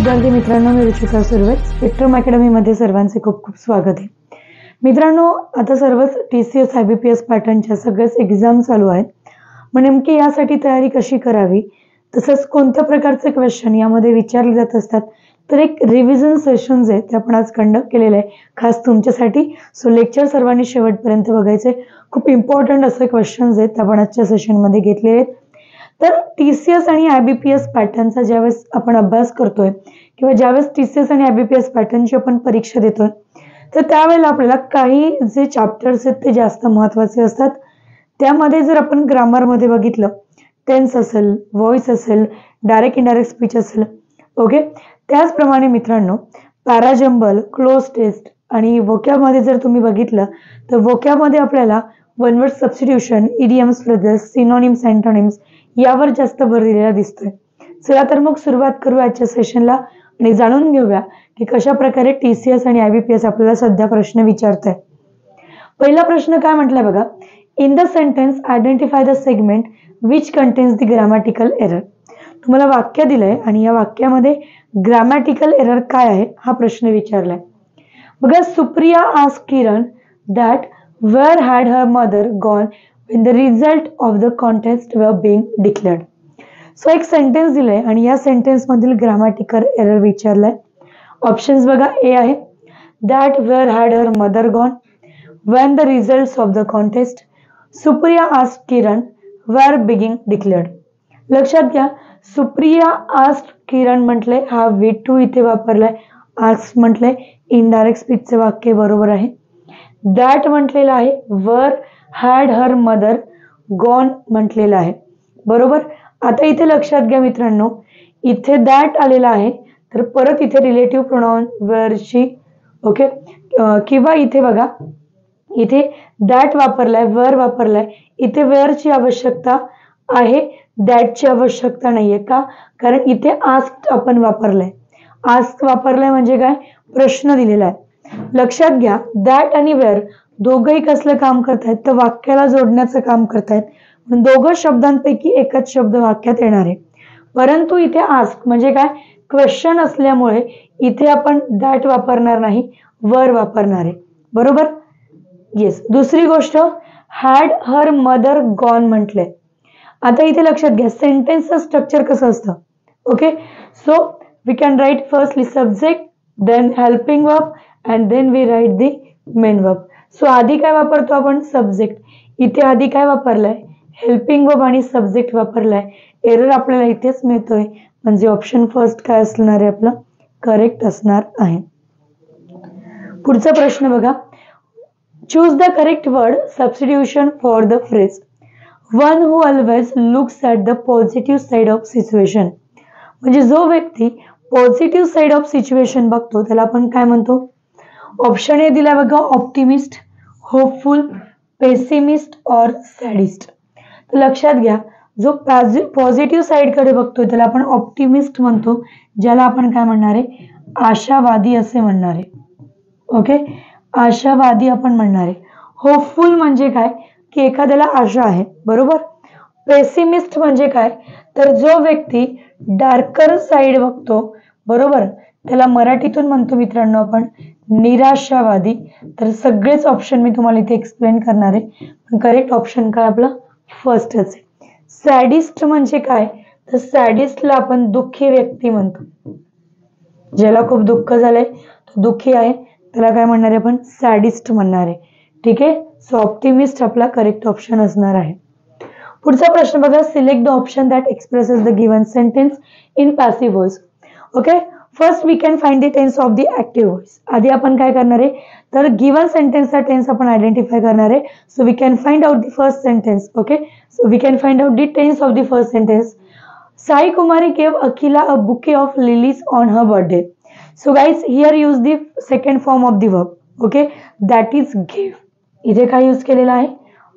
विद्यार्थी मित्रांनो, मी Ruchika Surve, spectrum academy मध्ये सर्वांचे खूप खूप स्वागत आहे. मित्रांनो, आता सर्वच TCS IBPS पॅटर्नच्या सगळ्याच एक्झाम चालू आहेत. मग नेमकी यासाठी तयारी कशी करावी, तसंच कोणत्या प्रकारचे क्वेश्चन यामध्ये विचारले जात असतात, तर एक रिव्हिजन सेशन्स आहे ते आपण आज कंडक्ट केलेलं आहे खास तुमच्यासाठी. सो लेक्चर सर्वांनी शेवटपर्यंत बघायचे. खूप इम्पॉर्टंट असे क्वेश्चन्स आहेत आपण आजच्या सेशनमध्ये घेतले आहेत. तर TCS आणि IBPS पॅटर्नचा ज्यावेळेस आपण अभ्यास करतोय किंवा ज्यावेळेस TCS आणि IBPS पॅटर्नची आपण परीक्षा देतोय, तर त्यावेळेला आपल्याला काही जे चॅप्टर्स आहेत ते जास्त महत्त्वाचे असतात. त्यामध्ये जर आपण ग्रामरमध्ये बघितलं, टेन्स असेल, व्हॉइस असेल, डायरेक्ट इनडायरेक्ट स्पीच असेल, ओके. त्याचप्रमाणे मित्रांनो, पॅराजंबल, क्लोज टेस्ट आणि वोकॅबमध्ये जर तुम्ही बघितलं तर वोकॅबमध्ये आपल्याला one word substitution, idioms, phrases, synonyms, antonyms यावर जास्त भर दिलेला दिसतोय. चला तर मग सुरुवात करू आजच्या सेशनला आणि जाणून घेऊया की कशा प्रकारे TCS आणि IBPS आपल्याला सध्या प्रश्न विचारत आहे. पहिला प्रश्न काय म्हटलाय बघा, in the sentence identify the segment which contains the grammatical error. तुम्हाला वाक्य दिलंय आणि या वाक्यामध्ये ग्रामॅटिकल एरर काय आहे हा प्रश्न विचारलाय. बघा, Supriya asked Kiran that where had her mother gone when the result of the contest were being declared. So एक सेंटेन्स दिलंय आणि या सेंटेन्स मधील ग्रामॅटिकल एरर विचारलाय. ऑप्शन्स बघा, ए आहे that where had her mother gone, when the results of the contest, Supriya asked Kiran were being declared. लक्षात घ्या, Supriya asked किरण म्हटले हा V2 इथे वापरलाय, आस्क्ड म्हटले इनडायरेक्ट स्पीचचे वाक्य बरोबर आहे. दॅट म्हटलेलं आहे, वर हॅड हर मदर गॉन म्हटलेलं आहे बरोबर. आता इथे लक्षात घ्या मित्रांनो, इथे दॅट आलेला आहे तर परत इथे रिलेटिव्ह प्रोनाउन वेअरची, ओके, किंवा इथे बघा, इथे दॅट वापरलाय, वर वापरलाय, इथे वेअरची आवश्यकता आहे, दॅटची आवश्यकता नाहीये. का? कारण इथे आस्क्ड आपण वापरलाय. आस्क वापरलाय म्हणजे काय, प्रश्न दिलेला आहे. लक्षात घ्या, दॅट आणि वेअर दोघंही कसलं काम करतायत, तर वाक्याला जोडण्याचं काम करतायत. दोघं शब्दांपैकी एकच शब्द वाक्यात येणार आहे. परंतु इथे आस्क म्हणजे काय, क्वेश्चन असल्यामुळे इथे आपण दॅट वापरणार नाही, वर वापरणार आहे बरोबर. येस. दुसरी गोष्ट, हॅड हर मदर गॉन म्हटलंय. आता इथे लक्षात घ्या, सेंटेन्सचं स्ट्रक्चर कसं असतं, okay. So we can write firstly subject, then helping verb and then we write the main verb. So आधी काय वापरतो आपण, सब्जेक्ट. इथे आधी काय वापरलाय, हेल्पिंग वर्ब आणि सब्जेक्ट वापरलाय. एरर आपल्याला इथेच मिळतोय, म्हणजे ऑप्शन फर्स्ट काय असणार आहे आपलं, करेक्ट असणार आहे. पुढचा प्रश्न बघा, choose the correct word substitution for the phrase one who always looks at the positive side of situation. म्हणजे जो व्यक्ती पॉझिटिव्ह साइड ऑफ सिच्युएशन बघतो त्याला आपण काय म्हणतो. ऑप्शन ए दिला बघा, ऑप्टिमिस्ट, होपफुल, पेसिमिस्ट और सॅडिस्ट. तर लक्षात घ्या, जो पॉझिटिव्ह साइडकडे बघतोय त्याला आपण ऑप्टिमिस्ट म्हणतो, ज्याला आपण काय म्हणणार आहे, आशावादी असे म्हणणार आहे, ओके. आशावादी आपण म्हणणार आहे. होपफुल म्हणजे काय, की एखाद्याला आशा आहे बरोबर. पेसिमिस्ट म्हणजे काय, तर जो व्यक्ती डार्कर साइड बघतो बरोबर, त्याला मराठीतून म्हणतो मित्रांनो आपण निराशावादी. तर सगळेच ऑप्शन मी तुम्हाला इथे एक्सप्लेन करणार आहे. करेक्ट ऑप्शन काय आपला, फर्स्टच आहे. सॅडिस्ट म्हणजे काय, तर सॅडिस्टला आपण दुःखी व्यक्ती म्हणतो. ज्याला खूप दुःख झालंय, तो दुःखी आहे, त्याला काय म्हणणार आहे आपण, सॅडिस्ट म्हणणार आहे. ठीक आहे. सो ऑप्टिमिस्ट आपला करेक्ट ऑप्शन असणार आहे. पुढचा प्रश्न बघा, select the option that expresses the given sentence in passive voice. Okay. First we can find the tense of the active voice. आधी आपण काय करणार आहे, तर गिवन सेंटेन्सचा टेन्स आपण आयडेंटिफाय करणार आहे. So we can find out the first sentence. Okay. So we can find out the tense of the first sentence. Sai Kumari gave Akila a bouquet of lilies on her birthday. So guys, here use the second form of the verb. Okay, that is give. इथे काय use केलेला आहे,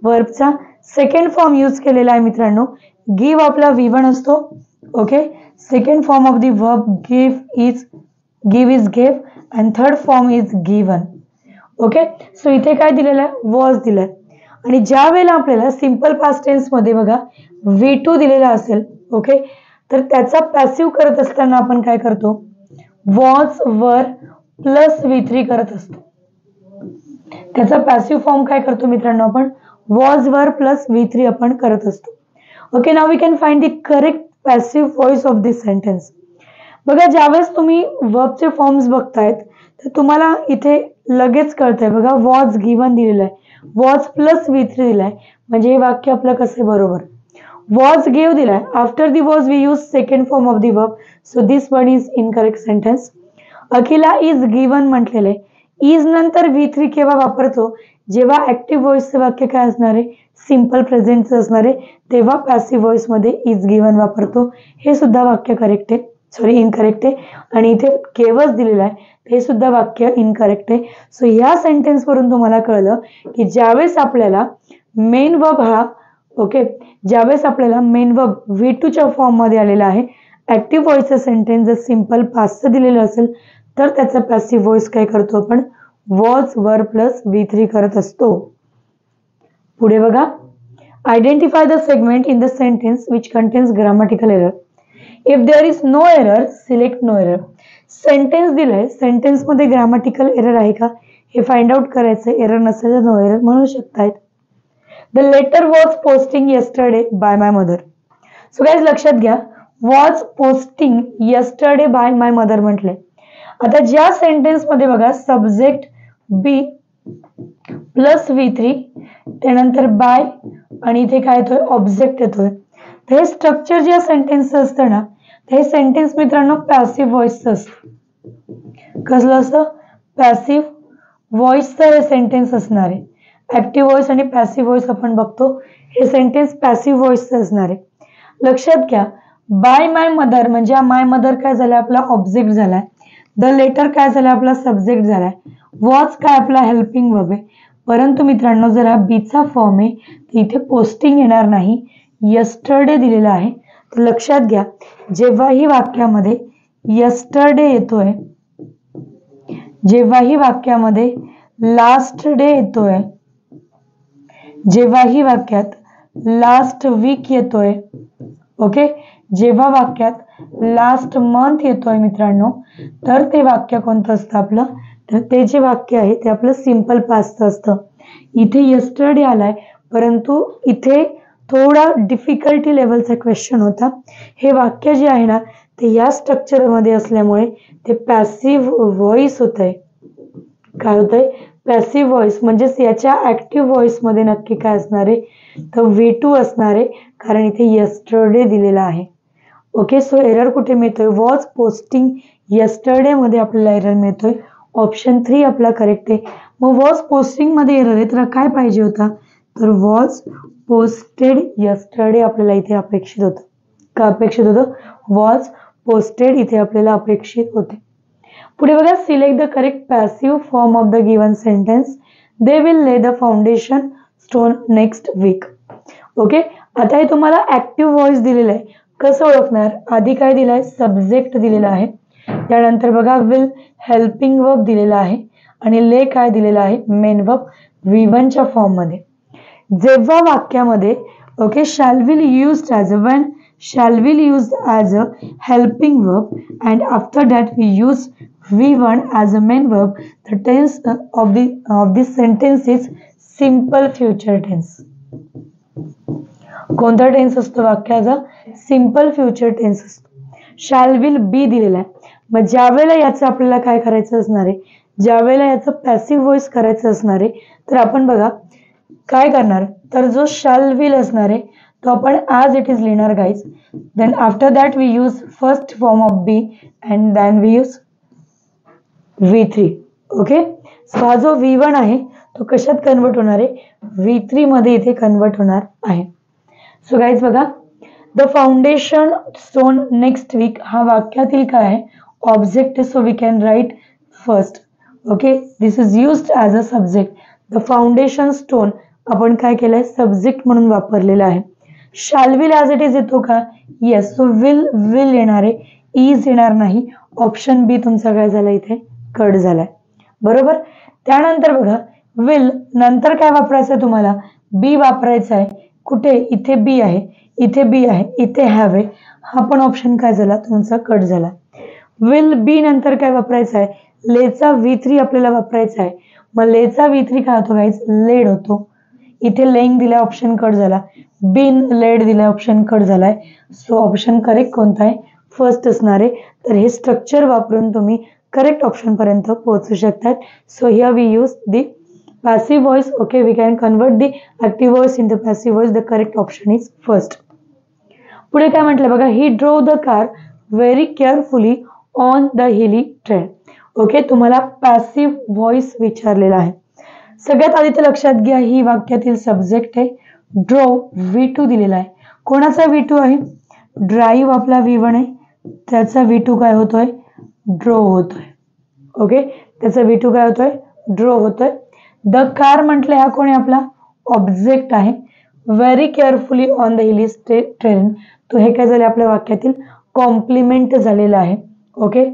वर्बचा second form use केलेला आहे मित्रांनो. Give आपला V1 असतो, okay. Second form of the verb give is give and third form is given, okay. So इथे काय दिलेलं आहे, वॉज दिलंय. आणि ज्या वेळेला आपल्याला सिंपल पास्ट टेन्स मध्ये बघा V2 दिलेला असेल, ओके, तर त्याचा पॅसिव्ह करत असताना आपण काय करतो, वॉज वर प्लस V3 करत असतो. त्याचा पॅसिव्ह फॉर्म काय करतो मित्रांनो आपण, वॉज वर प्लस V3 आपण करत असतो. Okay, now we can find the correct passive voice of this sentence. बघा, ज्यावेळेस तुम्ही वर्बचे फॉर्म्स बघतायत तर तुम्हाला इथे लगेच कळतंय. बघा, वॉज गिवन दिलेलं आहे, वॉज प्लस V3 दिलाय, म्हणजे हे वाक्य आपलं कसं बरोबर. वॉज गिव दिलाय, after the was we use second form of the verb, so this one is incorrect sentence. Akhila is given म्हटलेले, इज नंतर V3 केव्हा वापरतो, जेव्हा ऍक्टिव्ह व्हॉइसचं वाक्य काय असणार आहे, सिंपल प्रेझेंटचं असणार आहे, तेव्हा पॅसिव्ह व्हॉइस मध्ये इज गिवन वापरतो. हे सुद्धा वाक्य करेक्ट आहे, सॉरी इनकरेक्ट आहे. आणि इथे केवच दिलेलं आहे, हे सुद्धा वाक्य इनकरेक्ट आहे. सो ह्या सेंटेन्स वरून तुम्हाला कळलं की ज्यावेळेस आपल्याला मेन वर्ब हा, ओके, ज्यावेळेस आपल्याला मेन वर्ब V2च्या फॉर्म मध्ये आलेला आहे, ऍक्टिव्ह व्हॉइसचं सेंटेन्स जर सिंपल पास्टचं दिलेलं असेल तर त्याचा पॅसिव्ह व्हॉइस काय करतो आपण, वॉज वर प्लस V3 करत असतो. पुढे बघा, identify the segment in the sentence which contains grammatical error. If there is no error select no error. Sentence दिलाय, सेंटेन्स मध्ये ग्रामॅटिकल एरर आहे का हे फाइंड आउट करायचं. एरर नसेल तर नो एरर म्हणू शकतायत. The letter was posting yesterday by my mother. So guys लक्षात घ्या, was posting yesterday by my mother म्हटलंय. आता ज्या सेंटेन्स मध्ये बघा सब्जेक्ट बी प्लस V3, त्यानंतर बाय आणि इथे काय येतोय, ऑब्जेक्ट येतोय. तर हे स्ट्रक्चर ज्या सेंटेन्सचं असतं ना, हे सेंटेन्स मित्रांनो पॅसिव्ह व्हॉइसचं असतं. कसलं असतं, पॅसिव्ह व्हॉइसचं हे सेंटेन्स असणार आहे. ऍक्टिव्ह व्हॉइस आणि पॅसिव्ह व्हॉइस आपण बघतो, हे सेंटेन्स पॅसिव्ह व्हॉइसचं असणार आहे. लक्षात घ्या, बाय माय मदर म्हणजे माय मदर काय झालं, आपला ऑब्जेक्ट झालाय. द लेटर काय झालं, आपला सब्जेक्ट झालाय. वॉज काय आपला हेल्पिंग वर्ब आहे. परंतु मित्रांनो जर हा बीचा फॉर्म आहे तर इथे पोस्टिंग येणार नाही, येस्टरडे दिलेला आहे. तर लक्षात घ्या, जेव्हाही वाक्यामध्ये येस्टरडे येतोय, जेव्हाही वाक्यामध्ये लास्ट डे येतोय, जेव्हाही वाक्यात लास्ट वीक येतोय, ओके, जेव्हा वाक्यात लास्ट मंथ येतोय मित्रांनो, तर ते वाक्य कोणतं असतं आपलं, तर ते जे वाक्य आहे ते आपलं सिंपल पास्टचं असतं. इथे येस्टरडे आलाय, परंतु इथे थोडा डिफिकल्टी लेवलचा क्वेश्चन होता. हे वाक्य जे आहे ना ते या स्ट्रक्चर मध्ये असल्यामुळे ते पॅसिव्ह व्हॉइस होत आहे. काय होतंय, पॅसिव्ह व्हॉइस. म्हणजेच याच्या ऍक्टिव्ह व्हॉइस मध्ये नक्की काय असणार आहे, तर V2 असणार आहे, कारण इथे येस्टरडे दिलेला आहे. ओके, सो एरर कुठे मिळतोय, वॉज पोस्टिंग येस्टरडे मध्ये आपल्याला एरर मिळतोय. ऑप्शन 3 आपला करेक्ट आहे. मग वॉज पोस्टिंग मध्ये एरर आहे तर काय पाहिजे होता, तर वॉज पोस्टेड येस्टरडे आपल्याला इथे अपेक्षित होतं. का अपेक्षित होतं, वॉज पोस्टेड इथे आपल्याला अपेक्षित होते. पुढे बघा, select the correct passive form of the given sentence. They will lay the foundation stone next week. Okay, आता हे तुम्हाला ऍक्टिव्ह व्हॉइस दिलेलं आहे, कसं ओळखणार, आधी काय दिलाय, सब्जेक्ट दिलेला आहे, त्यानंतर बघा विल हेल्पिंग वर्ब दिलेला आहे आणि ले काय दिलेला आहे, मेन वर्ब V1च्या फॉर्म मध्ये. जेव्हा वाक्यामध्ये okay shall will used as a, when shall will used as a helping verb and after that we use V1 as a main verb, the tense of this sentence is simple future tense. कोणता tense असतो वाक्याचा, simple future tense असतो. shall will be दिलेला आहे. मग ज्या वेळेला याचं आपल्याला काय करायचं असणार आहे, ज्या वेळेला याचं पॅसिव्ह व्हॉइस करायचं असणार आहे तर आपण बघा काय करणार, तर जो shall will असणार आहे तो आपण as it is लिहिणार guys. Then after that we use first form of be and then we use V3. Okay, so हा जो V1 आहे तो कशात कन्वर्ट होणार आहे, V3 मध्ये इथे कन्वर्ट होणार आहे. सो गाइज बघा, the foundation stone next week हा वाक्यातील काय आहे, object, so we can write first. Okay, this is used as a subject. The foundation stone आपण काय केलंय, सब्जेक्ट म्हणून वापरलेला आहे. Shall will as it is येतो का, येस, सो विल येणार आहे, इज येणार नाही. ऑप्शन बी तुमचा काय झाला, इथे कट झालाय, बरोबर. त्यानंतर बघा, विल नंतर काय वापरायचं आहे तुम्हाला, बी वापरायचा आहे. कुठे, इथे बी आहे, इथे बी आहे, इथे हॅव आहे, हा पण ऑप्शन काय झाला तुमचा कट झाला. विल बी नंतर काय वापरायचं आहे, लेचा V3 आपल्याला वापरायचा आहे. मग लेचा V3 काय होतो गाईज, लेड होतो. इथे लेंग दिलाय, ऑप्शन कट झाला. बीन लेड दिलाय, ऑप्शन कट झालाय. सो ऑप्शन करेक्ट कोणता आहे, फर्स्ट असणार आहे. तर हे स्ट्रक्चर वापरून तुम्ही करेक्ट ऑप्शन पर्यंत पोहोचू शकतात. So here we use the passive voice. Okay, we can convert the active voice into passive voice. The correct option is first. पुढे काय म्हटलं बघा, he drove the car very carefully on the hilly trail. Okay, तुम्हाला passive voice विचारलेला आहे. सगळ्यात आधी तर लक्षात घ्या, ही वाक्यातील सब्जेक्ट आहे. drove V2 दिलेला आहे. कोणाचा V2 आहे, ड्राईव्ह आपला V1 आहे, त्याचा V2 काय होतोय, ड्रोव होतोय. ओके, त्याचा V2 काय होतोय, ड्रोव होतोय. द कार म्हटलं हा कोण आहे, आपला ऑब्जेक्ट आहे. Very carefully on the hilly train, तो हे काय झालं आपल्या वाक्यातील कॉम्प्लिमेंट झालेला आहे. ओके,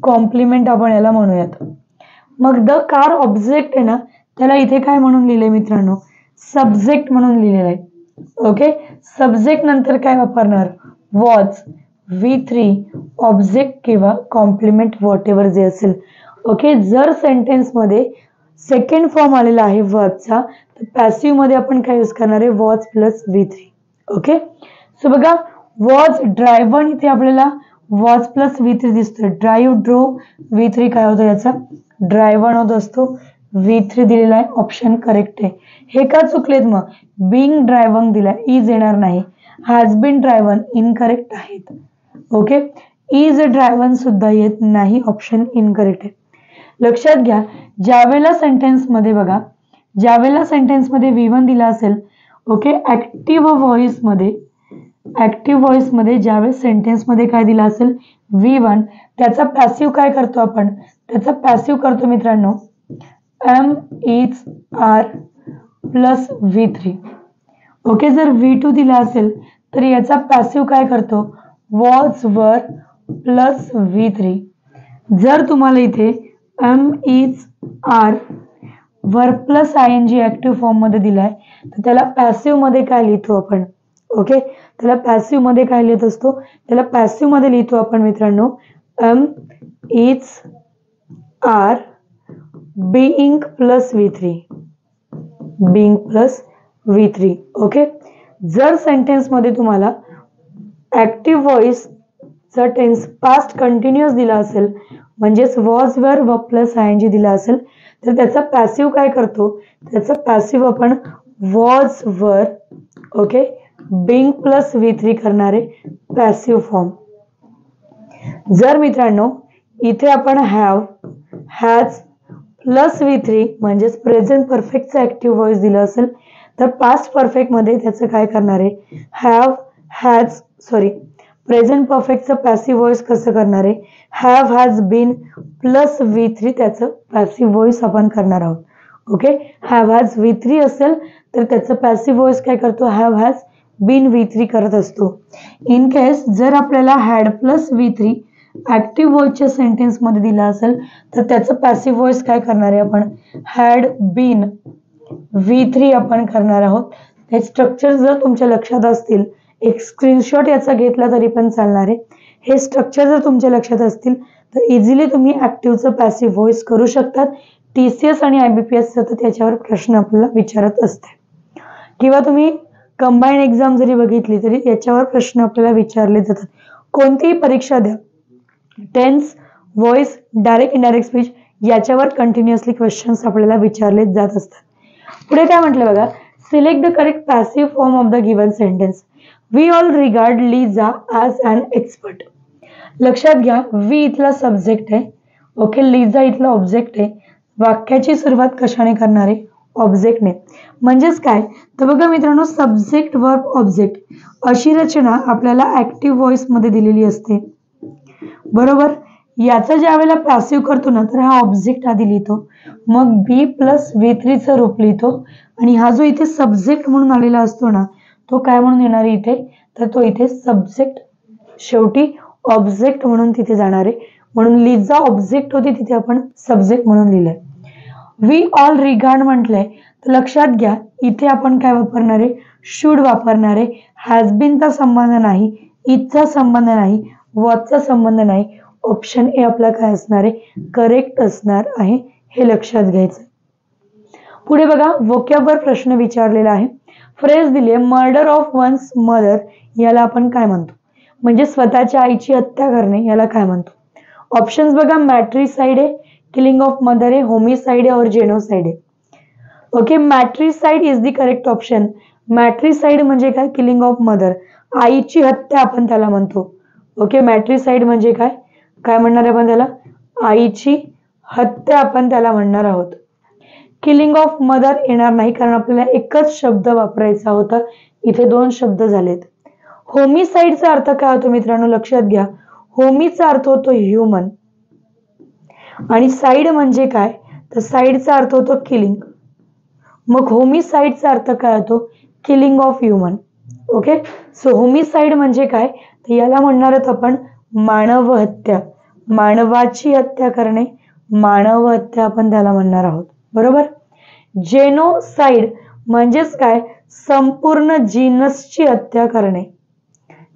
कॉम्प्लिमेंट आपण याला म्हणूयात. मग द कार ऑब्जेक्ट आहे ना, त्याला इथे काय म्हणून लिहिलंय मित्रांनो, सब्जेक्ट म्हणून लिहिलेलं आहे. ओके, सब्जेक्ट नंतर काय वापरणार, वॉज, V3, ऑब्जेक्ट किंवा कॉम्प्लिमेंट व्हॉट एव्हर जे असेल. ओके, जर सेंटेन्स मध्ये सेकंड फॉर्म आलेला आहे वर्बचा, तर पॅसिव्ह मध्ये आपण काय यूज करणार आहे, was plus V3. Okay, so बघा, वॉज ड्रायव्हर, इथे आपल्याला वॉज प्लस V3 दिसतोय. ड्राईव्ह, ड्रो, V3 काय होतो याचा, ड्रायव्हर होत असतो. V3 दिलेला आहे, ऑप्शन करेक्ट आहे. हे का चुकलेत मग, बिंग ड्रायव्हर दिलाय, इज येणार नाही. हॅज बीन ड्रायव्हर इनकरेक्ट आहेत. ओके, इज ड्रायव्हर सुद्धा येत नाही, ऑप्शन इनकरेक्ट आहे. लक्षात घ्या, ज्यावेळेला सेंटेन्स मध्ये बघा, ज्यावेळेला सेंटेन्स मध्ये V1 दिला असेल, ओके, ऍक्टिव्ह व्हॉइस मध्ये ज्यावेळेस सेंटेन्स मध्ये काय दिला असेल, V1, त्याचा पॅसिव्ह काय करतो आपण, त्याचा पॅसिव्ह करतो मित्रांनो am is are plus V3. Okay, जर V2 दिला असेल तर याचा पॅसिव्ह काय करतो, वॉज वर प्लस V3. जर तुम्हाला इथे एम इज आर वर प्लस ING ऍक्टिव्ह फॉर्म मध्ये दिलाय, तर त्याला पॅसिव्ह मध्ये काय लिहितो आपण, ओके, त्याला पॅसिव्ह मध्ये काय लिहित असतो, त्याला पॅसिव्ह मध्ये लिहितो आपण मित्रांनो am is are being plus V3, being plus V3. Okay, जर सेंटेन्स मध्ये तुम्हाला ऍक्टिव्ह व्हॉइस चा टेन्स पास्ट कंटिन्युअस दिला असेल, म्हणजेच वॉज वर व प्लस ING दिला असेल, तर त्याचा पॅसिव्ह काय करतो, त्याचा पॅसिव्ह आपण was were, okay, Bing plus V3 करणारे पॅसिव्ह फॉर्म. जर मित्रांनो इथे आपण हॅव, हॅज प्लस V3 म्हणजेच प्रेझेंट परफेक्टचा ऍक्टिव्ह व्हॉइस दिला असेल, तर पास्ट परफेक्ट मध्ये त्याचं काय करणार आहे, हॅव, हॅज, सॉरी, प्रेझेंट परफेक्टचं पॅसिव्ह व्हॉइस कसं करणार आहे, have has bin plus V3 त्याचं पॅसिव्ह व्हॉइस आपण करणार आहोत. ओके, हॅव हॅज V3 असेल तर त्याचं पॅसिव्ह व्हॉइस काय करतो, हॅव हॅज बीन V3 करत असतो. इन केस जर आपल्याला हॅड प्लस V3 ऍक्टिव्ह व्हॉइसच्या सेंटेन्स मध्ये दिला असेल, तर त्याचं पॅसिव्ह व्हॉइस काय करणार आहे आपण, हॅड बीन V3 आपण करणार आहोत. हे स्ट्रक्चर जर तुमच्या लक्षात असतील, एक स्क्रीनशॉट याचा घेतला तरी पण चालणार आहे. हे स्ट्रक्चर जर तुमच्या लक्षात असतील तर इझिली तुम्ही ऍक्टिव्हचं पॅसिव्ह व्हॉइस करू शकतात. TCS आणि IBPS सतत याच्यावर प्रश्न आपल्याला विचारत असते, किंवा तुम्ही कंबाईन एक्झाम जरी बघितली तरी याच्यावर प्रश्न आपल्याला विचारले जातात. कोणतीही परीक्षा द्या, tense, voice, direct indirect speech, याच्यावर कंटिन्युअसली क्वेश्चन्स आपल्याला विचारले जात असतात. पुढे काय म्हटलं बघा, select the correct passive form of the given sentence. We all regard Liza as an expert. लक्षात घ्या, वी इथला सब्जेक्ट आहे, ओके, लिझा इथला ऑब्जेक्ट आहे. वाक्याची सुरुवात कशाने करणार आहे, ऑब्जेक्टने. म्हणजेच काय तर बघा मित्रांनो, सब्जेक्ट वर्ब ऑब्जेक्ट अशी रचना आपल्याला ऍक्टिव्ह व्हॉइस मध्ये दिलेली असते, बरोबर. याचा ज्या वेळेला पॅसिव्ह करतो ना, तर हा ऑब्जेक्ट आधी लिहितो, मग बी प्लस V3 चं रूप लिहितो, आणि हा जो इथे सब्जेक्ट म्हणून आलेला असतो ना, तो काय म्हणून येणार आहे इथे, तर तो इथे सब्जेक्ट शेवटी ऑब्जेक्ट म्हणून तिथे जाणार आहे. म्हणून लिझा ऑब्जेक्ट होती, तिथे आपण सब्जेक्ट म्हणून लिहिलंय. वी ऑल रिगार्ड म्हटलंय, तर लक्षात घ्या इथे आपण काय वापरणार आहे, शुड वापरणार आहे. हॅज बीनचा संबंध नाही, इथचा संबंध नाही, वॉजचा संबंध नाही, ऑप्शन ए आपला काय असणार आहे, करेक्ट असणार आहे, हे लक्षात घ्यायचं. पुढे बघा, वोकॅबवर प्रश्न विचारलेला आहे. फ्रेज दिली आहे, मर्डर ऑफ वन्स मदर, याला आपण काय म्हणतो, म्हणजे स्वतःच्या आईची हत्या करणे, याला काय म्हणतो. ऑप्शन्स बघा, मॅट्रिसाइड आहे, किलिंग ऑफ मदर आहे, होमिसाइड आहे और जेनोसाइड आहे. Okay, matricide is the correct option. Matricide म्हणजे काय, किलिंग ऑफ मदर, आईची हत्या आपण त्याला म्हणतो. ओके, मॅट्रिसाइड म्हणजे काय, काय म्हणणार आहे आपण त्याला, आईची हत्या आपण त्याला म्हणणार आहोत. किलिंग ऑफ मदर येणार नाही, कारण आपल्याला एकच शब्द वापरायचा होता, इथे दोन शब्द झालेत. होमिसाइडचा अर्थ काय होतो मित्रांनो, लक्षात घ्या. होमीचा अर्थ होतो ह्युमन, आणि साइड म्हणजे काय, तर साइडचा अर्थ होतो किलिंग. मग होमिसाइडचा अर्थ काय होतो, killing of human. Okay, so homicide म्हणजे काय, तर याला म्हणणार आहोत आपण मानव हत्या, मानवाची हत्या करणे, मानव हत्या आपण त्याला म्हणणार आहोत. बरोबर. जेनोसाइड म्हणजेच काय, संपूर्ण जीनसची हत्या करणे.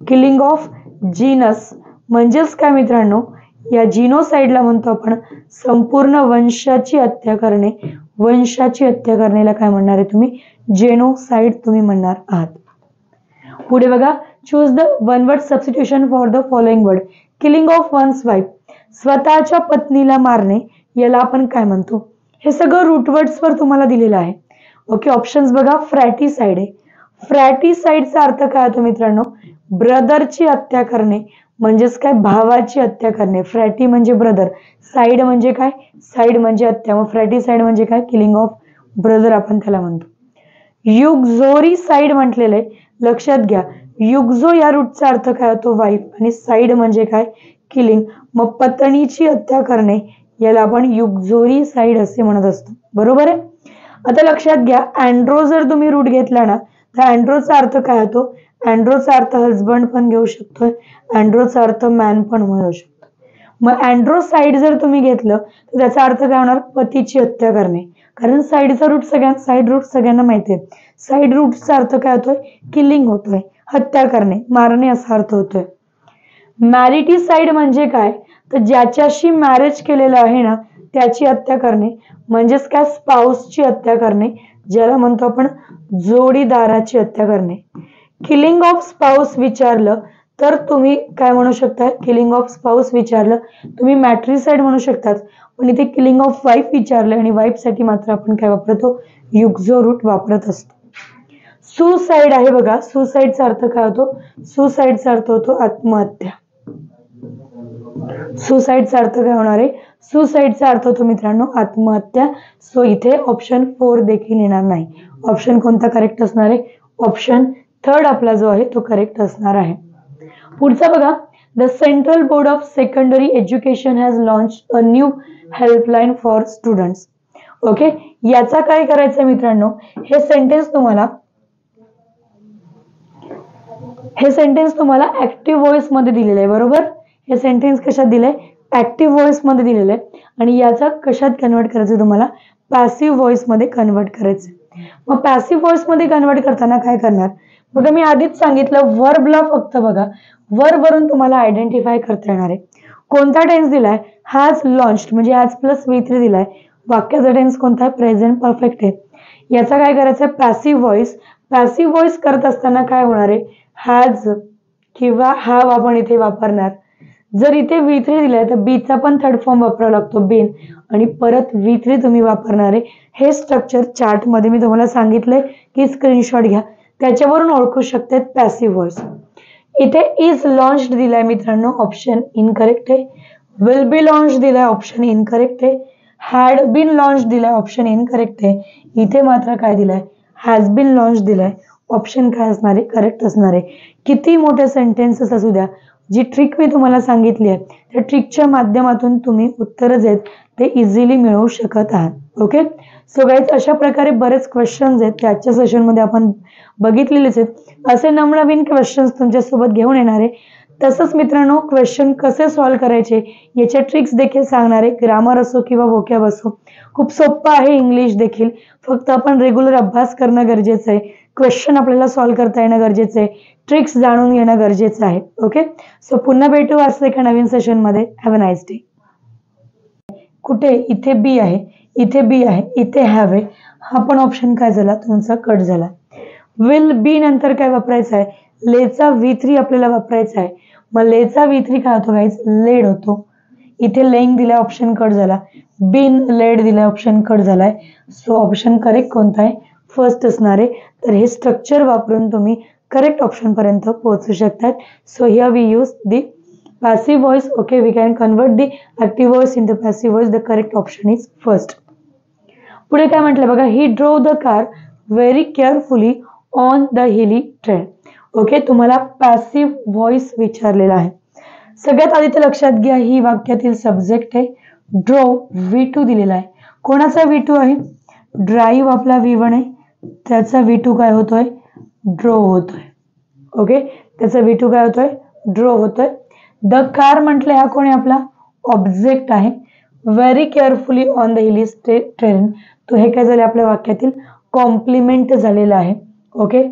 किलिंग ऑफ जीनस म्हणजेच काय मित्रांनो, या जिनोसाइडला म्हणतो आपण संपूर्ण वंशाची हत्या करणे. वंशाची हत्या करण्याला काय म्हणणार आहे तुम्ही, जेनोसाइड तुम्ही म्हणणार आहात. पुढे बघा, choose the one word substitution for the following word. Killing of one's wife, स्वतःच्या पत्नीला मारणे, याला आपण काय म्हणतो. हे सगळं रूट वर्ड्स वर तुम्हाला दिलेलं आहे. ओके, ऑप्शन्स बघा, फ्रॅटिसाइड आहे. फ्रॅटिसाइडचा अर्थ काय होतो मित्रांनो, ब्रदरची हत्या करणे, म्हणजेच काय, भावाची हत्या करणे. फ्रॅटी म्हणजे ब्रदर, साइड म्हणजे काय, साइड म्हणजे हत्या, मग फ्रॅटिसाइड म्हणजे काय, किलिंग ऑफ ब्रदर आपण त्याला म्हणतो. युक्झोरिसाइड म्हटलेलं आहे, लक्षात घ्या. युक्झो या रूटचा अर्थ काय होतो, वाईफ, आणि साइड म्हणजे काय, किलिंग. मग पत्नीची हत्या करणे, याला आपण युक्झोरिसाइड असे म्हणत असतो. बरोबर आहे. आता लक्षात घ्या, अँड्रो जर तुम्ही रूट घेतला ना, तर अँड्रोचा अर्थ काय होतो, अँड्रोचा अर्थ हजबंड पण घेऊ शकतोय, अँड्रोचा अर्थ मॅन पण होऊ शकतो. मग अँड्रोसाइड जर तुम्ही घेतलं तर त्याचा अर्थ काय होणार, पतीची हत्या करणे, कारण साइडचा रूट साइड रूट सगळ्यांना माहिती आहे. साइड रूटचा अर्थ काय होतोय, किलिंग होतोय, हत्या करणे, मारणे असा अर्थ होतोय. मॅरिटिसाइड म्हणजे काय, तर ज्याच्याशी मॅरेज केलेलं आहे ना त्याची हत्या करणे, म्हणजेच काय, स्पाउसची हत्या करणे, ज्याला म्हणतो आपण जोडीदाराची हत्या करणे. किलिंग ऑफ स्पाउस विचारलं तर तुम्ही काय म्हणू शकता, किलिंग ऑफ स्पाउस विचारलं तुम्ही मॅट्रिसाइड म्हणू शकतात, पण इथे किलिंग ऑफ वाईफ विचारलं आणि वाईफ साठी मात्र आपण काय वापरतो, युक्झो रूट वापरत असतो. सुसाइड आहे बघा, सुसाइडचा अर्थ काय होतो, सुसाइडचा अर्थ होतो आत्महत्या. सुसाइडचा अर्थ काय होणार आहे, सुसाइडचा अर्थ होतो मित्रांनो आत्महत्या. सो इथे ऑप्शन 4 देखील येणार नाही. ऑप्शन कोणता करेक्ट असणार आहे, ऑप्शन 3 आपला जो आहे तो करेक्ट असणार आहे. पुढचा बघा, the central board of secondary education has launched a new helpline for students. Okay, याचा काय करायचं मित्रांनो, हे सेंटेन्स तुम्हाला ऍक्टिव्ह व्हॉइस मध्ये दिलेलं आहे. बरोबर, हे सेंटेन्स कशात दिलंय, ऍक्टिव्ह व्हॉइस मध्ये दिलेलं आहे, आणि याचा कशात कन्वर्ट करायचं, तुम्हाला पॅसिव्ह व्हॉइस मध्ये कन्वर्ट करायचं. मग पॅसिव्ह व्हॉइस मध्ये कन्वर्ट करताना काय करणार, बघा मी आधीच सांगितलं, वर्बला फक्त बघा वर्ब वरून तुम्हाला आयडेंटिफाय करता येणार आहे. कोणता टेन्स दिलाय, हॅज लॉन्च्ड म्हणजे हॅज प्लस V3 दिलाय. वाक्याचा टेन्स कोणता आहे, प्रेझेंट परफेक्ट आहे. याचा काय करायचं आहे, पॅसिव्ह व्हॉइस. पॅसिव्ह व्हॉइस करत असताना काय होणार आहे, हॅज किंवा हॅव आपण इथे वापरणार. जर इथे V3 दिलाय तर बीचा पण थर्ड फॉर्म वापरावा लागतो, बीन, आणि परत V3 तुम्ही वापरणार आहे. हे स्ट्रक्चर चार्ट मध्ये मी तुम्हाला सांगितलंय की स्क्रीनशॉट घ्या, त्याच्यावरून ओळखू शकतात पॅसिव्ह व्हॉइस. इथे इज लॉन्च्ड दिलाय मित्रांनो, ऑप्शन इनकरेक्ट आहे. विल बी लॉन्च दिलाय, ऑप्शन इनकरेक्ट आहे. हॅड बीन लॉन्च दिलाय, ऑप्शन इनकरेक्ट आहे. इथे मात्र काय दिलाय, हॅज बीन लॉन्च दिलाय, ऑप्शन काय असणार आहे, करेक्ट असणार आहे. किती मोठे सेंटेन्सेस असू द्या, जी ट्रिक मी तुम्हाला सांगितली आहे त्या ट्रिकच्या माध्यमातून तुम्ही उत्तर जे आहेत ते इझिली मिळवू शकत आहात. ओके, सो गाईज अशा प्रकारे बरेच क्वेश्चन्स आहेत ते आजच्या सेशनमध्ये आपण बघितलेलेच आहेत. असे नवनवीन क्वेश्चन्स तुमच्यासोबत घेऊन येणार आहे. तसंच मित्रांनो, क्वेश्चन कसे सॉल्व्ह करायचे याच्या ट्रिक्स देखील सांगणार आहे. ग्रामर असो किंवा वोकॅब असो, खूप सोपं आहे. इंग्लिश देखील फक्त आपण रेग्युलर अभ्यास करणं गरजेचं आहे. क्वेश्चन आपल्याला सॉल्व्ह करता येणं गरजेचं आहे, ट्रिक्स जाणून घेणं गरजेचं आहे. ओके, सो पुन्हा भेटू आज एका नवीन सेशनमध्ये. Have a nice day. कुठे इथे बी आहे, इथे बी आहे, इथे हॅव आहे, हा पण ऑप्शन काय झाला तुमचा कट झाला. विल बी नंतर काय वापरायचं आहे, लेचा V3 आपल्याला वापरायचा आहे. मग लेचा V3 काय होतो गाईज, लेड होतो. इथे लेंग दिलाय, ऑप्शन कट झाला. बीन लेड दिलाय, ऑप्शन कट झालाय. सो ऑप्शन करेक्ट कोणता आहे, फर्स्ट असणार आहे. तर हे स्ट्रक्चर वापरून तुम्ही करेक्ट ऑप्शन पर्यंत पोहोचू शकतात. So here we use the passive voice. Okay, we can convert the active voice into passive voice. The correct option is first. पुढे काय म्हटलं बघा, he drove the car very carefully on the hilly trail. Okay, तुम्हाला passive voice विचारलेला आहे. सगळ्यात आधी तर लक्षात घ्या, ही वाक्यातील सब्जेक्ट आहे. drove V2 दिलेला आहे. कोणाचा V2 आहे, ड्राईव्ह आपला V1 आहे, त्याचा V2 काय होतोय, ड्रोव होतोय. ओके, त्याचा V2 काय होतोय, ड्रोव होतोय. द कार म्हटलं हा कोणी आपला ऑब्जेक्ट आहे. Very carefully on the hilly train, तो हे काय झाले आपल्या वाक्यातील कॉम्प्लिमेंट झालेला आहे. ओके,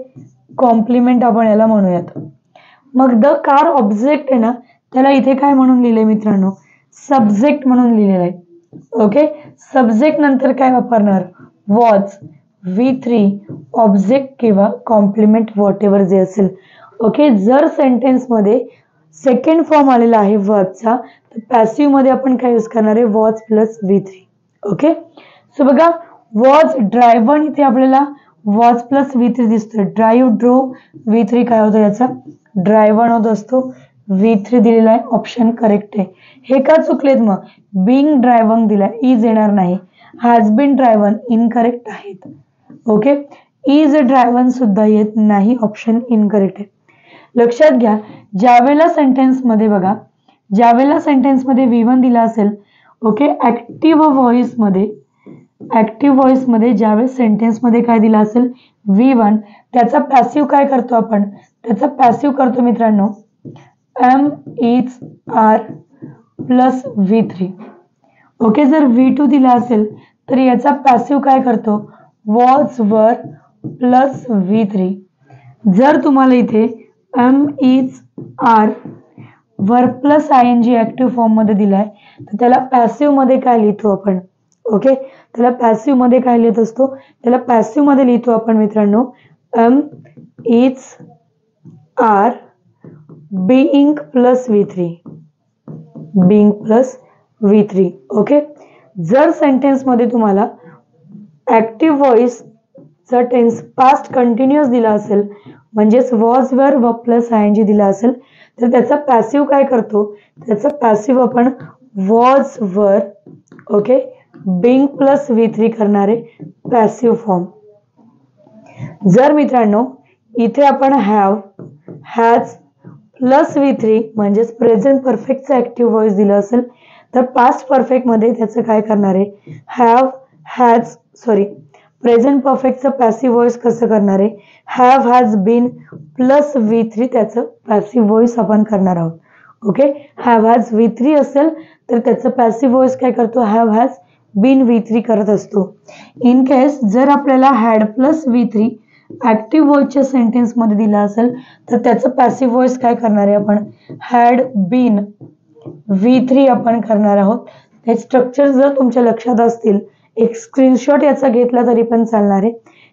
कॉम्प्लिमेंट आपण याला म्हणूयात. मग द कार ऑब्जेक्ट आहे ना, त्याला इथे काय म्हणून लिहिले मित्रांनो, सब्जेक्ट म्हणून लिहिलेलं आहे. ओके, सब्जेक्ट नंतर काय वापरणार, वॉज V3 ऑब्जेक्ट किंवा कॉम्प्लिमेंट व्हॉट एव्हर जे असेल. ओके, जर सेंटेन्स मध्ये सेकंड फॉर्म आलेला आहे वर्बचा, तर पॅसिव्ह मध्ये आपण काय यूज करणार आहे, was plus V3. Okay, so बघा, वॉज ड्रायव्हर, इथे आपल्याला वॉज प्लस V3 दिसतोय. ड्राईव्ह ड्रो V3 काय होतं, याचा ड्रायव्हर होत असतो. V3 दिलेला आहे, ऑप्शन करेक्ट आहे. हे का चुकलेत मग, बिंग ड्रायव्हर दिलाय, इज येणार नाही. हॅज बीन ड्रायव्हर इनकरेक्ट आहेत. ओके, इज ड्रायव्हर सुद्धा येत नाही, ऑप्शन इनकरेक्ट आहे. लक्षात घ्या, ज्यावेळेला सेंटेन्स मध्ये बघा, ज्यावेळेला सेंटेन्स मध्ये V1 दिला असेल, ओके, ऍक्टिव्ह व्हॉइस मध्ये ज्यावेळेस सेंटेन्स मध्ये काय दिला असेल V1, त्याचा पॅसिव्ह काय करतो आपण, त्याचा पॅसिव्ह करतो मित्रांनो am is are plus V3. Okay, जर V2 दिला असेल तर याचा पॅसिव्ह काय करतो, वॉज वर प्लस V3. जर तुम्हाला इथे एम इज आर वर प्लस ING ऍक्टिव्ह फॉर्म मध्ये दिलाय, तर त्याला पॅसिव्ह मध्ये काय लिहितो आपण. ओके, त्याला पॅसिव्ह मध्ये काय लिहित असतो, त्याला पॅसिव्ह मध्ये लिहितो आपण मित्रांनो am is are being plus V3, being plus V3. Okay, जर सेंटेन्स मध्ये तुम्हाला ऍक्टिव्ह व्हॉइस चा टेन्स पास्ट कंटिन्युअस दिला असेल, म्हणजेच वॉज वर व प्लस ING दिला असेल, तर त्याचा पॅसिव्ह काय करतो, त्याचा पॅसिव्ह आपण was were, okay, Bing plus V3 करणारे पॅसिव्ह फॉर्म. जर मित्रांनो इथे आपण हॅव, हॅज प्लस V3 म्हणजेच प्रेझेंट परफेक्टचा ऍक्टिव्ह व्हॉइस दिला असेल, तर पास्ट परफेक्ट मध्ये त्याचं काय करणार आहे, हॅव हॅज प्रेझेंट परफेक्टचं पॅसिव्ह व्हॉइस कसं करणार आहे, have has bin plus V3 त्याचं पॅसिव्ह व्हॉइस आपण करणार आहोत. ओके, हॅव हॅज V3 असेल तर त्याचं पॅसिव्ह व्हॉइस काय करतो, हॅव हॅज बीन V3 करत असतो. इन केस जर आपल्याला हॅड प्लस V3 ऍक्टिव्ह व्हॉइसच्या सेंटेन्स मध्ये दिला असेल, तर त्याचं पॅसिव्ह व्हॉइस काय करणार आहे आपण, हॅड बीन V3 आपण करणार आहोत. हे स्ट्रक्चर जर तुमच्या लक्षात असतील, एक स्क्रीनशॉट याचा घेतला तरी पण चालणार आहे.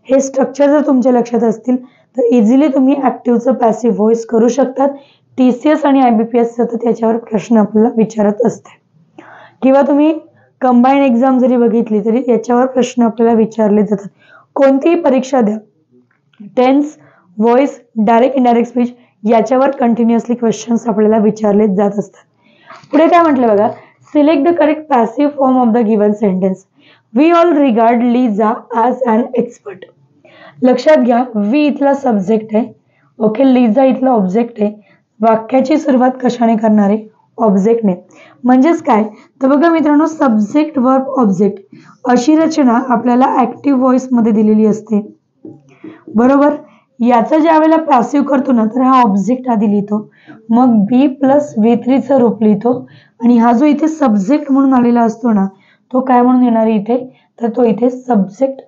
हे स्ट्रक्चर जर तुमच्या लक्षात असतील तर इझिली तुम्ही ऍक्टिव्हचं पॅसिव्ह व्हॉइस करू शकतात. TCS आणि IBPS सतत याच्यावर प्रश्न आपल्याला विचारत असते, किंवा तुम्ही कंबाईन एक्झाम जरी बघितली तरी याच्यावर प्रश्न आपल्याला विचारले जातात. कोणतीही परीक्षा द्या, tense, voice, direct indirect speech, याच्यावर कंटिन्युअसली क्वेश्चन्स आपल्याला विचारले जात असतात. पुढे काय म्हटलं बघा, select the correct passive form of the given sentence. We all regard Liza as an expert. लक्षात घ्या, वी इथला सब्जेक्ट आहे. ओके, लिझा इथला ऑब्जेक्ट आहे. वाक्याची सुरुवात कशाने करणार आहे, ऑब्जेक्टने. म्हणजेच काय तर बघा मित्रांनो, सब्जेक्ट वर्ब ऑब्जेक्ट अशी रचना आपल्याला ऍक्टिव्ह व्हॉइस मध्ये दिलेली असते, बरोबर. याचा ज्या वेळेला पॅसिव्ह करतो ना, तर हा ऑब्जेक्ट आधी लिहितो, मग बी प्लस V3 चं रूप लिहितो, आणि हा जो इथे सब्जेक्ट म्हणून आलेला असतो ना, तो काय म्हणून येणार इथे, तर तो इथे सब्जेक्ट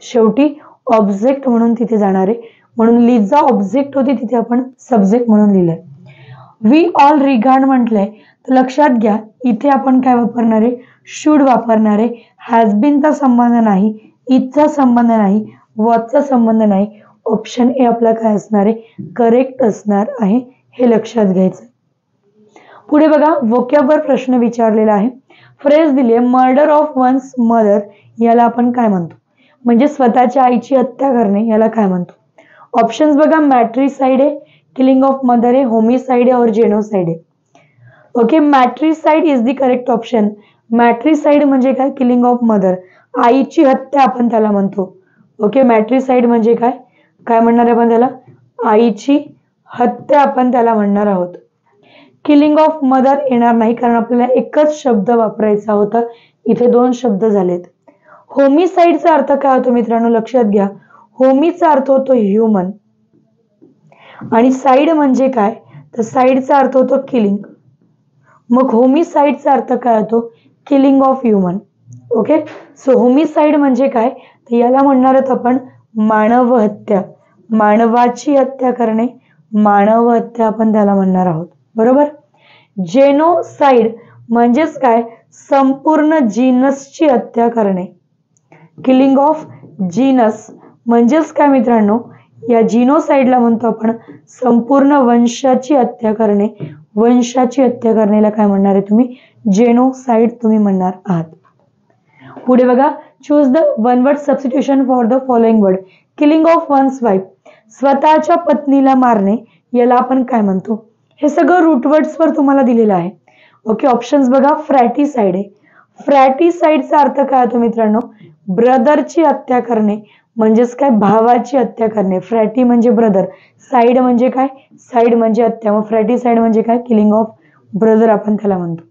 शेवटी ऑब्जेक्ट म्हणून तिथे जाणार आहे, म्हणून लिजा ऑब्जेक्ट होती तिथे आपण सब्जेक्ट म्हणून लिहिलंय. वी ऑल रिगार्ड म्हटलंय तर लक्षात घ्या इथे आपण काय वापरणार आहे, शुड वापरणार आहे. हॅज बीनचा संबंध नाही, इथचा संबंध नाही, वॉचचा संबंध नाही. ऑप्शन ए आपला काय असणार आहे, करेक्ट असणार आहे, हे लक्षात घ्यायचं. पुढे बघा वोकॅबवर प्रश्न विचारलेला आहे. फ्रेज दिली आहे मर्डर ऑफ वन्स मदर, याला आपण काय म्हणतो, म्हणजे स्वतःच्या आईची हत्या करणे, याला काय म्हणतो. ऑप्शन्स बघा मॅट्रिसाइड आहे, किलिंग ऑफ मदर आहे, होमिसाइड आहे और जेनोसाइड आहे. Okay, matricide is the correct option. Matricide म्हणजे काय, किलिंग ऑफ मदर, आईची हत्या आपण त्याला म्हणतो. ओके, मॅट्रिसाइड म्हणजे काय, काय म्हणणार आपण त्याला, आईची हत्या आपण त्याला म्हणणार आहोत. किलिंग ऑफ मदर येणार नाही कारण आपल्याला एकच शब्द वापरायचा होता, इथे दोन शब्द झालेत. होमिसाइडचा अर्थ काय होतो मित्रांनो, लक्षात घ्या. होमीचा अर्थ होतो ह्युमन आणि साइड म्हणजे काय, तर साइडचा अर्थ होतो किलिंग. मग होमिसाइडचा अर्थ काय होतो, killing of human. Okay, so homicide म्हणजे काय, तर याला म्हणणार आहोत आपण मानव हत्या, मानवाची हत्या करणे, मानव हत्या आपण त्याला म्हणणार आहोत. बरोबर. जेनोसाइड म्हणजेच काय, संपूर्ण जीनसची हत्या करणे. किलिंग ऑफ जीनस म्हणजेच काय मित्रांनो, या जिनोसाइडला म्हणतो आपण संपूर्ण वंशाची हत्या करणे. वंशाची हत्या करण्याला काय म्हणणार आहे तुम्ही, जेनोसाइड तुम्ही म्हणणार आहात. पुढे बघा, choose the one word substitution for the following word. Killing of one's wife, स्वतःच्या पत्नीला मारणे, याला आपण काय म्हणतो. हे सगळं रूट वर्ड्सवर तुम्हाला दिलेलं आहे. ओके, ऑप्शन्स बघा फ्रॅटिसाइड आहे. फ्रॅटिसाइडचा अर्थ काय होतो मित्रांनो, ब्रदरची हत्या करणे, म्हणजेच काय, भावाची हत्या करणे. फ्रॅटी म्हणजे ब्रदर, साइड म्हणजे काय, साइड म्हणजे हत्या, मग फ्रॅटिसाइड म्हणजे काय, किलिंग ऑफ ब्रदर आपण त्याला म्हणतो.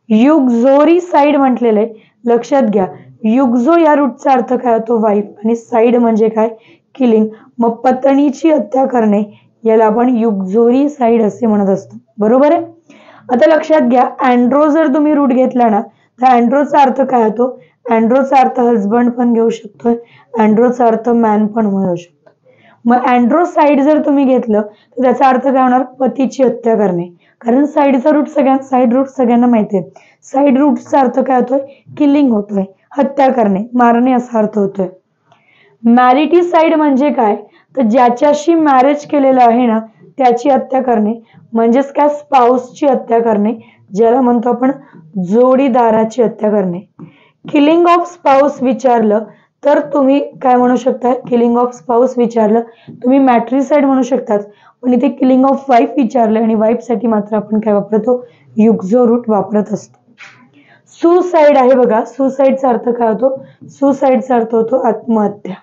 युक्झोरिसाइड म्हटलेलं आहे, लक्षात घ्या. युक्झो या रूटचा अर्थ काय होतो, वाईफ, आणि साइड म्हणजे काय, किलिंग. मग पत्नीची हत्या करणे याला आपण युक्झोरिसाइड असे म्हणत असतो. बरोबर आहे. आता लक्षात घ्या, अँड्रो जर तुम्ही रूट घेतला ना तर अँड्रोचा अर्थ काय होतो, अँड्रोचा अर्थ हजबंड पण घेऊ शकतोय, अँड्रोचा अर्थ मॅन पण म्हणू शकतो. मग अँड्रोसाइड जर तुम्ही घेतलं तर त्याचा अर्थ काय होणार, पतीची हत्या करणे, कारण साइडचा रूट साइड रूट सगळ्यांना माहिती आहे. साइड रूटचा अर्थ काय होतोय, किलिंग होतोय, हत्या करणे, मारणे असा अर्थ होतोय. मॅरिटिसाइड म्हणजे काय, तर ज्याच्याशी मॅरेज केलेलं आहे ना त्याची हत्या करणे, म्हणजेच काय, स्पाउसची हत्या करणे, ज्याला म्हणतो आपण जोडीदाराची हत्या करणे. किलिंग ऑफ स्पाउस विचारलं तर तुम्ही काय म्हणू शकता, किलिंग ऑफ स्पाउस विचारलं तुम्ही मॅट्रिसाइड म्हणू शकतात, पण इथे किलिंग ऑफ वाईफ विचारलं आणि वाईफ साठी मात्र आपण काय वापरतो, युक्झो रूट वापरत असतो. सुसाइड आहे बघा, सुसाइडचा अर्थ काय होतो, सुसाइडचा अर्थ होतो आत्महत्या.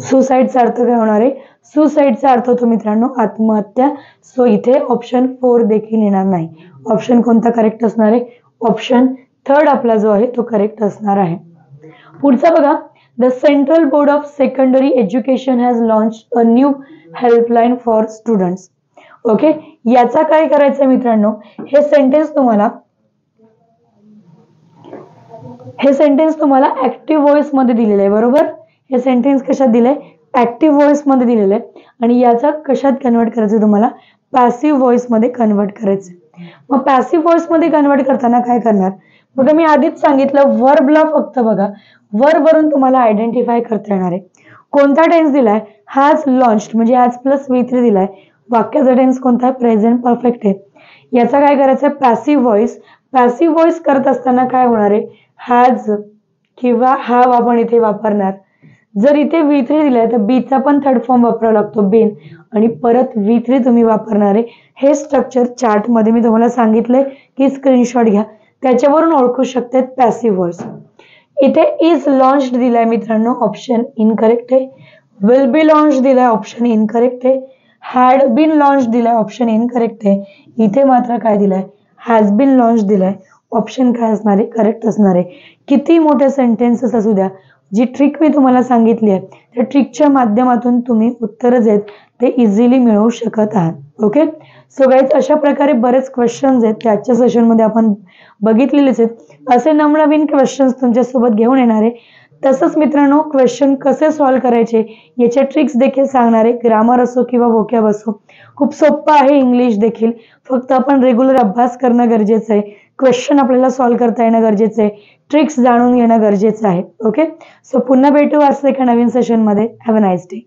सुसाइडचा अर्थ काय होणार आहे, सुसाइडचा अर्थ होतो मित्रांनो आत्महत्या. सो इथे ऑप्शन 4 देखील येणार नाही. ऑप्शन कोणता करेक्ट असणार आहे, ऑप्शन 3 आपला जो आहे तो करेक्ट असणार आहे. पुढचा बघा, the central board of secondary education has launch a new helpline for students. Okay, याचा काय करायचं मित्रांनो, हे सेंटेन्स तुम्हाला ऍक्टिव्ह व्हॉइस मध्ये दिलेलं आहे. बरोबर, हे सेंटेन्स कशात दिलंय, ऍक्टिव्ह व्हॉइस मध्ये दिलेलं आहे, आणि याचा कशात कन्वर्ट करायचं, तुम्हाला पॅसिव्ह व्हॉइस मध्ये कन्वर्ट करायचं. मग पॅसिव्ह व्हॉइस मध्ये कन्वर्ट करताना काय करणार, बघा मी आधीच सांगितलं वर्बला फक्त बघा वर्ब वरून तुम्हाला आयडेंटिफाय करता येणार आहे. कोणता टेन्स दिलाय, हॅज लॉन्च्ड म्हणजे हॅज प्लस V3 दिलाय. वाक्याचा टेन्स कोणता आहे, प्रेझेंट परफेक्ट आहे. याचा काय करायचं आहे, पॅसिव्ह व्हॉइस. पॅसिव्ह व्हॉइस करत असताना काय होणार आहे, हॅज किंवा हॅव आपण इथे वापरणार. जर इथे V3 दिलाय तर बीचा पण थर्ड फॉर्म वापरावा लागतो, बीन, आणि परत V3 तुम्ही वापरणार आहे. हे स्ट्रक्चर चार्ट मध्ये मी तुम्हाला सांगितलंय की स्क्रीनशॉट घ्या, त्याच्यावरून ओळखू शकते पॅसिव्ह व्हॉइस. इथे इज लॉन्च्ड दिलाय मित्रांनो, ऑप्शन इनकरेक्ट आहे. विल बी लॉन्च दिलाय, ऑप्शन इनकरेक्ट आहे. हॅड बीन लॉन्च दिलाय, ऑप्शन इनकरेक्ट आहे. इथे मात्र काय दिलाय, हॅज बीन लॉन्च दिलाय, ऑप्शन काय असणार आहे, करेक्ट असणार आहे. किती मोठे सेंटेन्सेस असू द्या, जी ट्रिक मी तुम्हाला सांगितली आहे त्या ट्रिकच्या माध्यमातून तुम्ही उत्तर जे आहेत ते इझिली मिळवू शकत आहात. ओके, सो गाईज अशा प्रकारे बरेच क्वेश्चन्स आहेत ते आजच्या सेशनमध्ये आपण बघितलेलेच आहेत. असे नवनवीन क्वेश्चन्स तुमच्यासोबत घेऊन येणार आहे. तसंच मित्रांनो क्वेश्चन कसे सॉल्व्ह करायचे याच्या ट्रिक्स देखील सांगणार आहे. ग्रामर असो किंवा व्होकॅब असो, खूप सोपं आहे. इंग्लिश देखील फक्त आपण रेग्युलर अभ्यास करणं गरजेचं आहे. क्वेश्चन आपल्याला सॉल्व्ह करता येणं गरजेचं आहे. ट्रिक्स जाणून घेणं गरजेचं आहे. ओके, सो पुन्हा भेटू आज एका नवीन सेशनमध्ये. Have a nice day.